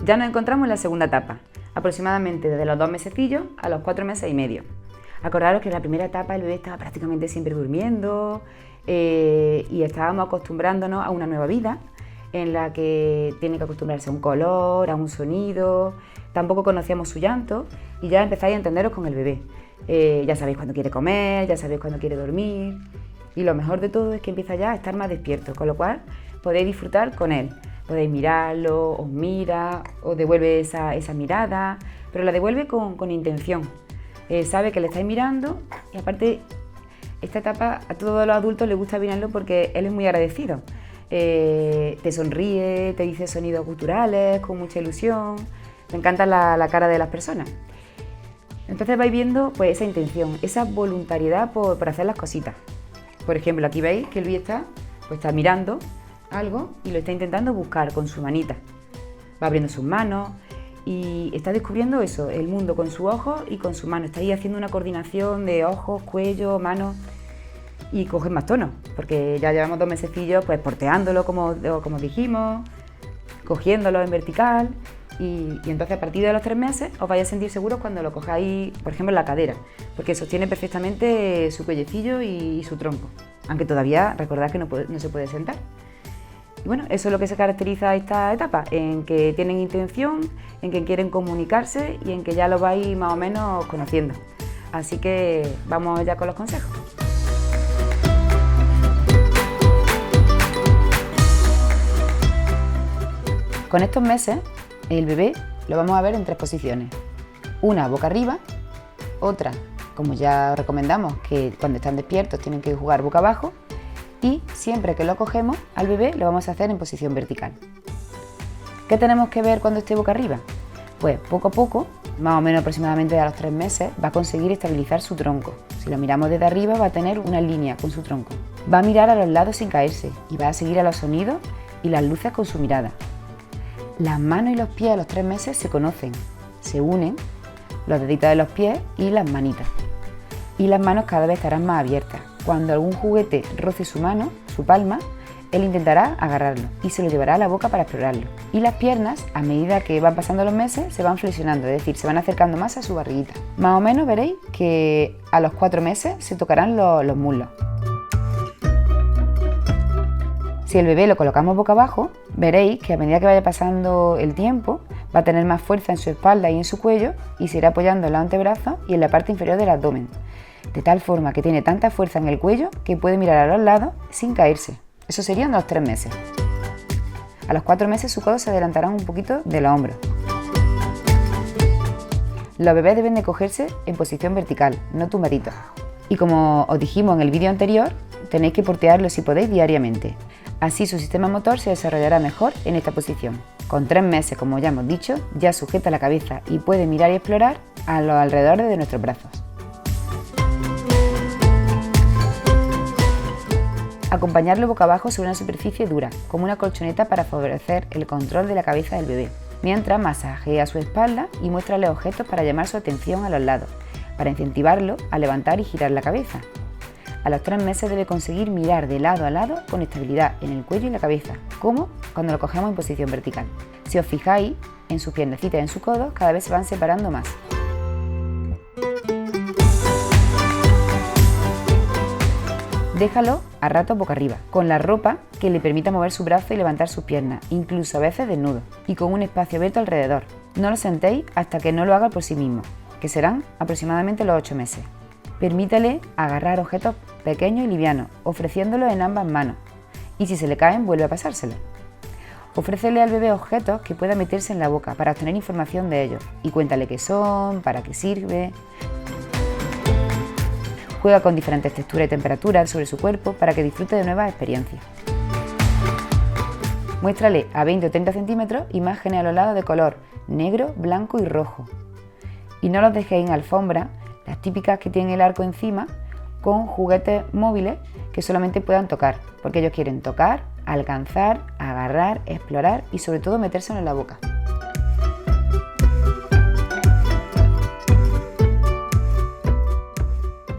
Ya nos encontramos en la segunda etapa, aproximadamente desde los 2 mesecillos a los 4 meses y medio. Acordaros que en la primera etapa el bebé estaba prácticamente siempre durmiendo y estábamos acostumbrándonos a una nueva vida en la que tiene que acostumbrarse a un color, a un sonido. Tampoco conocíamos su llanto y ya empezáis a entenderos con el bebé. Ya sabéis cuándo quiere comer, ya sabéis cuándo quiere dormir y lo mejor de todo es que empieza ya a estar más despierto, con lo cual podéis disfrutar con él. Podéis mirarlo, os mira, os devuelve esa mirada, pero la devuelve con intención. Sabe que le estáis mirando y aparte esta etapa a todos los adultos les gusta mirarlo porque él es muy agradecido. Te sonríe, te dice sonidos guturales con mucha ilusión, me encanta la cara de las personas. Entonces vais viendo pues, esa intención, esa voluntariedad por hacer las cositas. Por ejemplo, aquí veis que el bebé está mirando algo y lo está intentando buscar con su manita. Va abriendo sus manos y está descubriendo eso, el mundo con sus ojos y con su mano. Está ahí haciendo una coordinación de ojos, cuello, manos y cogen más tono, porque ya llevamos 2 mesecillos pues porteándolo como dijimos, cogiéndolo en vertical y entonces a partir de los 3 meses os vais a sentir seguros cuando lo cojáis, por ejemplo, en la cadera, porque sostiene perfectamente su cuellecillo y su tronco, aunque todavía recordad que no se puede sentar. Y bueno, eso es lo que se caracteriza a esta etapa, en que tienen intención, en que quieren comunicarse y en que ya lo vais más o menos conociendo. Así que vamos ya con los consejos. Con estos meses, el bebé lo vamos a ver en 3 posiciones. Una boca arriba, otra, como ya os recomendamos, que cuando están despiertos tienen que jugar boca abajo, y siempre que lo cogemos al bebé lo vamos a hacer en posición vertical. ¿Qué tenemos que ver cuando esté boca arriba? Pues poco a poco, más o menos aproximadamente a los 3 meses, va a conseguir estabilizar su tronco. Si lo miramos desde arriba va a tener una línea con su tronco. Va a mirar a los lados sin caerse y va a seguir a los sonidos y las luces con su mirada. Las manos y los pies a los 3 meses se conocen, se unen, los deditos de los pies y las manitas. Y las manos cada vez estarán más abiertas. Cuando algún juguete roce su mano, su palma, él intentará agarrarlo y se lo llevará a la boca para explorarlo. Y las piernas, a medida que van pasando los meses, se van flexionando, es decir, se van acercando más a su barriguita. Más o menos veréis que a los 4 meses se tocarán los muslos. Si el bebé lo colocamos boca abajo, veréis que a medida que vaya pasando el tiempo, va a tener más fuerza en su espalda y en su cuello y se irá apoyando en los antebrazos y en la parte inferior del abdomen. De tal forma que tiene tanta fuerza en el cuello que puede mirar a los lados sin caerse. Eso serían a los 3 meses. A los 4 meses sus codos se adelantarán un poquito de los hombros. Los bebés deben de cogerse en posición vertical, no tumbaditos. Y como os dijimos en el vídeo anterior, tenéis que portearlo si podéis diariamente. Así su sistema motor se desarrollará mejor en esta posición. Con 3 meses, como ya hemos dicho, ya sujeta la cabeza y puede mirar y explorar a los alrededores de nuestros brazos. Acompañarlo boca abajo sobre una superficie dura, como una colchoneta para favorecer el control de la cabeza del bebé, mientras masajea su espalda y muéstrale objetos para llamar su atención a los lados, para incentivarlo a levantar y girar la cabeza. A los 3 meses debe conseguir mirar de lado a lado con estabilidad en el cuello y la cabeza, como cuando lo cogemos en posición vertical. Si os fijáis, en sus piernecitas y en sus codos cada vez se van separando más. Déjalo a ratos boca arriba, con la ropa que le permita mover su brazo y levantar sus piernas, incluso a veces desnudo, y con un espacio abierto alrededor. No lo sentéis hasta que no lo haga por sí mismo, que serán aproximadamente los 8 meses. Permítale agarrar objetos pequeños y livianos, ofreciéndolos en ambas manos, y si se le caen vuelve a pasárselo. Ofrécele al bebé objetos que pueda meterse en la boca para obtener información de ellos, y cuéntale qué son, para qué sirve. Juega con diferentes texturas y temperaturas sobre su cuerpo para que disfrute de nuevas experiencias. Muéstrale a 20 o 30 centímetros imágenes a los lados de color negro, blanco y rojo. Y no los dejéis en alfombra, las típicas que tienen el arco encima, con juguetes móviles que solamente puedan tocar, porque ellos quieren tocar, alcanzar, agarrar, explorar y sobre todo metérselo en la boca.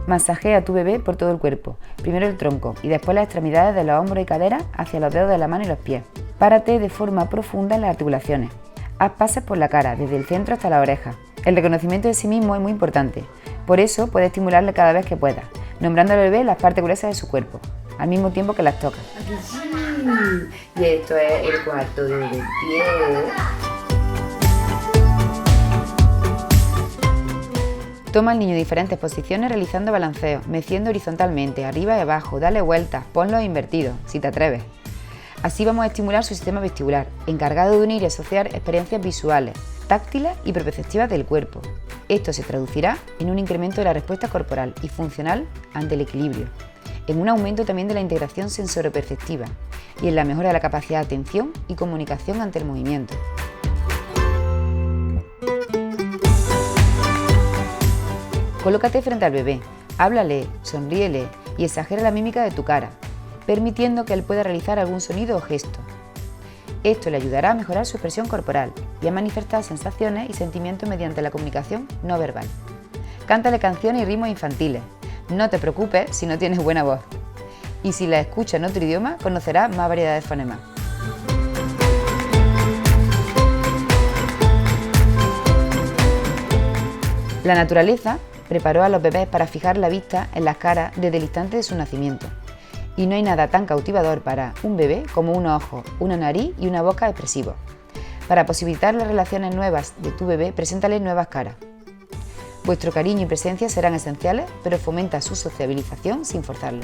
Masajea a tu bebé por todo el cuerpo, primero el tronco y después las extremidades de los hombros y caderas hacia los dedos de la mano y los pies. Párate de forma profunda en las articulaciones. Haz pases por la cara, desde el centro hasta la oreja. El reconocimiento de sí mismo es muy importante, por eso puedes estimularle cada vez que puedas, nombrando al bebé las partes gruesas de su cuerpo, al mismo tiempo que las tocas. Aquí sí. Y esto es el cuarto de pie. Toma al niño en diferentes posiciones realizando balanceos, meciendo horizontalmente, arriba y abajo, dale vueltas, ponlos invertidos, si te atreves. Así vamos a estimular su sistema vestibular, encargado de unir y asociar experiencias visuales, táctiles y perceptivas del cuerpo. Esto se traducirá en un incremento de la respuesta corporal y funcional ante el equilibrio, en un aumento también de la integración sensoroperceptiva y en la mejora de la capacidad de atención y comunicación ante el movimiento. Colócate frente al bebé, háblale, sonríele y exagera la mímica de tu cara, permitiendo que él pueda realizar algún sonido o gesto. Esto le ayudará a mejorar su expresión corporal y a manifestar sensaciones y sentimientos mediante la comunicación no verbal. Cántale canciones y ritmos infantiles. No te preocupes si no tienes buena voz. Y si la escuchas en otro idioma, conocerás más variedad de fonemas. La naturaleza preparó a los bebés para fijar la vista en las caras desde el instante de su nacimiento. Y no hay nada tan cautivador para un bebé como unos ojos, una nariz y una boca expresivos. Para posibilitar las relaciones nuevas de tu bebé, preséntale nuevas caras. Vuestro cariño y presencia serán esenciales, pero fomenta su sociabilización sin forzarlo.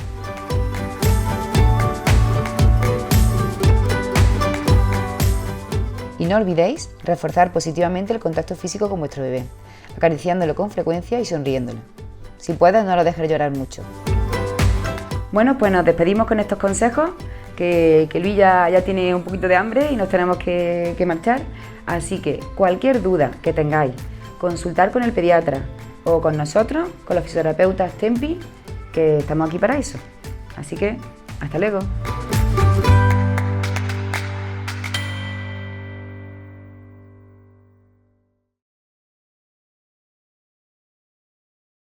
Y no olvidéis reforzar positivamente el contacto físico con vuestro bebé, acariciándolo con frecuencia y sonriéndolo. Si puedes, no lo dejes llorar mucho. Bueno, pues nos despedimos con estos consejos, que Luis ya tiene un poquito de hambre y nos tenemos que marchar. Así que cualquier duda que tengáis, consultar con el pediatra o con nosotros, con los fisioterapeutas Tempi, que estamos aquí para eso. Así que, hasta luego.